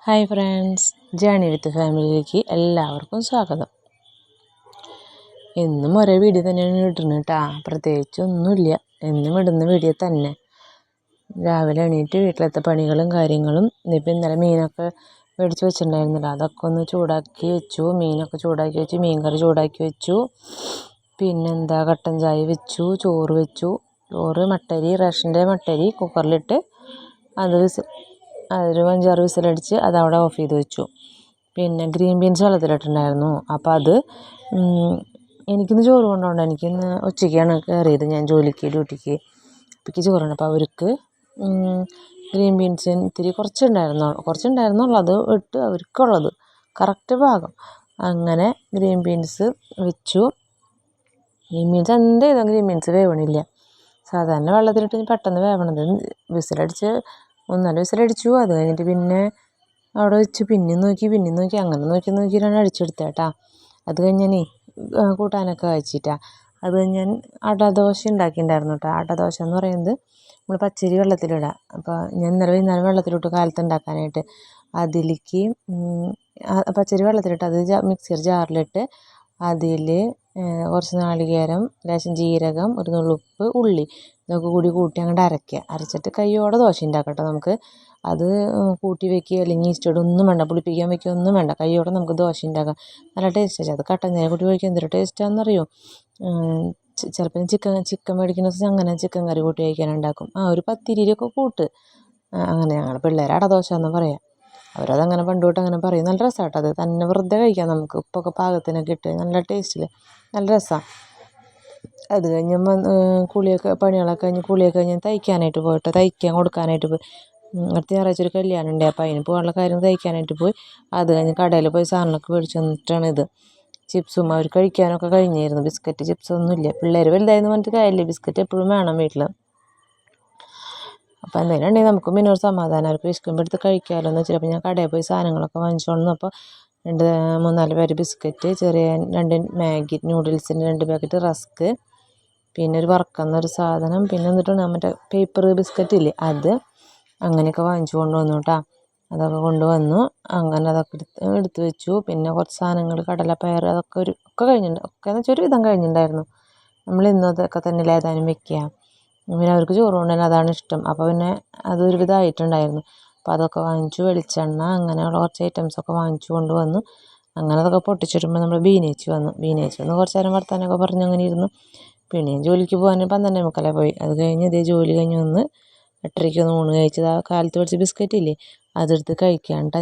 Hi friends, journey വിത്ത് ഫാമിലിയിലേക്ക് എല്ലാവർക്കും സ്വാഗതം. എന്നും ഒരേ വീഡിയോ തന്നെയാണ് ഇടുന്നത് കേട്ടോ. പ്രത്യേകിച്ചൊന്നുമില്ല, എന്നും ഇടുന്ന വീഡിയോ തന്നെ. രാവിലെ എണീറ്റ് വീട്ടിലത്തെ പണികളും കാര്യങ്ങളും. ഇന്നിപ്പോൾ ഇന്നലെ മീനൊക്കെ മേടിച്ച് വെച്ചിട്ടുണ്ടായിരുന്നില്ല, അതൊക്കെ ഒന്ന് ചൂടാക്കി വെച്ചു. മീനൊക്കെ ചൂടാക്കി വെച്ചു, മീൻ കറി ചൂടാക്കി വെച്ചു. പിന്നെന്താ, കട്ടൻ ചായ വെച്ചു, ചോറ് വെച്ചു. ചോറ് മട്ടരി, റേഷൻ്റെ മട്ടരി കുക്കറിലിട്ട് അതൊരു 5-6 വിസിലടിച്ച് അതവിടെ ഓഫ് ചെയ്ത് വെച്ചു. പിന്നെ ഗ്രീൻ ബീൻസ് വെള്ളത്തിലിട്ടുണ്ടായിരുന്നു. അപ്പോൾ അത് എനിക്കിന്ന് ചോറ് കൊണ്ടുപോകണ്ട. എനിക്കിന്ന് ഉച്ചയ്ക്കാണ് കയറിയത്, ഞാൻ ഡ്യൂട്ടിക്ക്. അപ്പോൾ ചോറുണ്ട്. അപ്പോൾ അവർക്ക് ഗ്രീൻ ബീൻസിന് ഇത്തിരി കുറച്ചുണ്ടായിരുന്നുള്ളൂ, അത് ഇട്ട് അവർക്കുള്ളത് കറക്റ്റ് ഭാഗം. അങ്ങനെ ഗ്രീൻ ബീൻസ് വെച്ചു. ഗ്രീൻ ബീൻസ് എന്ത് ചെയ്താൽ ഗ്രീൻ ബീൻസ് വേവണില്ല. സാധാരണ വെള്ളത്തിലിട്ട് പെട്ടെന്ന് വേവണത്. വിസിലടിച്ച് 3-4 വിസിലടിച്ചു. അത് കഴിഞ്ഞിട്ട് പിന്നെ അവിടെ വെച്ച് പിന്നെയും നോക്കി അങ്ങനെ നോക്കിയിട്ടാണ് അടിച്ചെടുത്തേട്ടാ. അത് കഴിഞ്ഞ് ഞാൻ കൂട്ടാനൊക്കെ കഴിച്ചിട്ടാ. അത് കഴിഞ്ഞ് ഞാൻ അടദോശ ഉണ്ടാക്കിയിട്ടുണ്ടായിരുന്നു കേട്ടോ. അടദോശ എന്ന് പറയുന്നത് നമ്മൾ പച്ചരി വെള്ളത്തിലിടുക. അപ്പോൾ ഞാൻ ഇന്നലെ വൈകുന്നേരം വെള്ളത്തിലിട്ട് കാലത്ത് ഉണ്ടാക്കാനായിട്ട്. അതിലേക്ക് പച്ചരി വെള്ളത്തിലിട്ട് അത് മിക്സിയുടെ ജാറിലിട്ട് അതിൽ കുറച്ച് നാളികേരം, ലേശം ജീരകം, ഒരു നുള്ളുപ്പ്, ഉള്ളി ഇതൊക്കെ കൂട്ടി അങ്ങോട്ട് അരച്ചിട്ട് കയ്യോടെ ദോശ ഉണ്ടാക്കട്ടെ നമുക്ക്. അത് കൂട്ടി വയ്ക്കുക അല്ലെങ്കിൽ ഈസ്റ്റോട് ഒന്നും വേണ്ട, പുളിപ്പിക്കാൻ വയ്ക്കുക ഒന്നും വേണ്ട, കയ്യോടെ നമുക്ക് ദോശ ഉണ്ടാക്കാം. നല്ല ടേസ്റ്റ്. അത് കട്ടൻ ചായ കൂട്ടി കഴിക്കാൻ എന്തൊരു ടേസ്റ്റാണെന്നറിയോ. ചിലപ്പോൾ ചിക്കൻ മേടിക്കുന്ന ദിവസം അങ്ങനെ ചിക്കൻ കറി കൂട്ടി കഴിക്കാനുണ്ടാക്കും. ഒരു പത്തിരിയൊക്കെ കൂട്ട്. അങ്ങനെ ഞങ്ങൾ പിള്ളേർ അടദോശ എന്ന് പറയാം. അവരതങ്ങനെ പണ്ട് തൊട്ട് അങ്ങനെ പറയും. നല്ല രസമാട്ടോ. അത് തന്നെ വെറുതെ കഴിക്കാം നമുക്ക്, ഉപ്പൊക്കെ പാകത്തിനൊക്കെ ഇട്ട് നല്ല ടേസ്റ്റിൽ നല്ല രസമാണ്. അത് കഴിഞ്ഞ് പണികളൊക്കെ കഴിഞ്ഞ് കുളിയൊക്കെ കഴിഞ്ഞ് തയ്ക്കാൻ കൊടുക്കാനായിട്ട് പോയി. അടുത്ത ഞായറാഴ്ച ഒരു കല്യാണം ഉണ്ട്, അപ്പോൾ അതിന് പോകാനുള്ള കാര്യം തയ്ക്കാനായിട്ട് പോയി. അത് കഴിഞ്ഞ് കടയിൽ പോയി സാധനങ്ങളൊക്കെ മേടിച്ച് വന്നിട്ടാണ് ഇത്. ചിപ്സും അവർ കഴിക്കാനൊക്കെ കഴിഞ്ഞായിരുന്നു. ബിസ്ക്കറ്റ് ചിപ്സൊന്നും ഇല്ല. പിള്ളേർ വലുതായെന്ന് പറഞ്ഞിട്ട് കാര്യമില്ല, ബിസ്ക്കറ്റ് എപ്പോഴും വേണം വീട്ടിൽ. അപ്പോൾ എന്തെങ്കിലും ഉണ്ടെങ്കിൽ നമുക്കും പിന്നെ ഒരു സമാധാനം, അവർക്ക് വിശക്കുമ്പോൾ എടുത്ത് കഴിക്കാമല്ലോ എന്ന് വെച്ചാൽ. അപ്പോൾ ഞാൻ കടയിൽ പോയി സാധനങ്ങളൊക്കെ വാങ്ങിച്ചോളുന്നു. അപ്പോൾ 3-4 പാക്കറ്റ് ബിസ്ക്കറ്റ്, ചെറിയ 2 മാഗി നൂഡിൽസിൻ്റെ 2 പാക്കറ്റ് റസ്ക്, പിന്നെ ഒരു വറക്കുന്നൊരു സാധനം, പിന്നെ എന്നിട്ടുണ്ട് മറ്റേ പേപ്പർ ബിസ്ക്കറ്റ് ഇല്ലേ അത്, അങ്ങനെയൊക്കെ വാങ്ങിച്ചു കൊണ്ടുവന്നു കേട്ടോ. അതൊക്കെ കൊണ്ടുവന്നു. അങ്ങനെ അതൊക്കെ എടുത്ത് വെച്ചു. പിന്നെ കുറച്ച് സാധനങ്ങൾ കടലപ്പയർ അതൊക്കെ ഒക്കെ കഴിഞ്ഞിട്ടുണ്ട്. ഒക്കെ എന്ന് വെച്ചാൽ ഒരു വിധം കഴിഞ്ഞിട്ടുണ്ടായിരുന്നു. നമ്മൾ ഇന്നും അതൊക്കെ തന്നെ ഏതാനും വെക്കുക. പിന്നെ അവർക്ക് ചോറ് കൊണ്ടുതന്നെ അതാണ് ഇഷ്ടം. അപ്പോൾ പിന്നെ അതൊരു വിധമായിട്ടുണ്ടായിരുന്നു. അപ്പോൾ അതൊക്കെ വാങ്ങിച്ചു. വെളിച്ചെണ്ണ അങ്ങനെയുള്ള കുറച്ച് ഐറ്റംസൊക്കെ വാങ്ങിച്ചു കൊണ്ടുവന്നു. അങ്ങനെ അതൊക്കെ പൊട്ടിച്ചിടുമ്പോൾ നമ്മൾ ബീനേച്ചി വന്ന് കുറച്ച് നേരം വർത്താനൊക്കെ പറഞ്ഞ് അങ്ങനെ ഇരുന്നു. പിന്നെ ജോലിക്ക് പോകാൻ 12:45 പോയി. അത് കഴിഞ്ഞ് ഇതേ ജോലി കഴിഞ്ഞ് വന്ന് 8:30 ഊണ് കഴിച്ചത്. കാലത്ത് മേടിച്ച ബിസ്ക്കറ്റ് ഇല്ലേ അതെടുത്ത് കഴിക്കാൻ കേട്ടോ.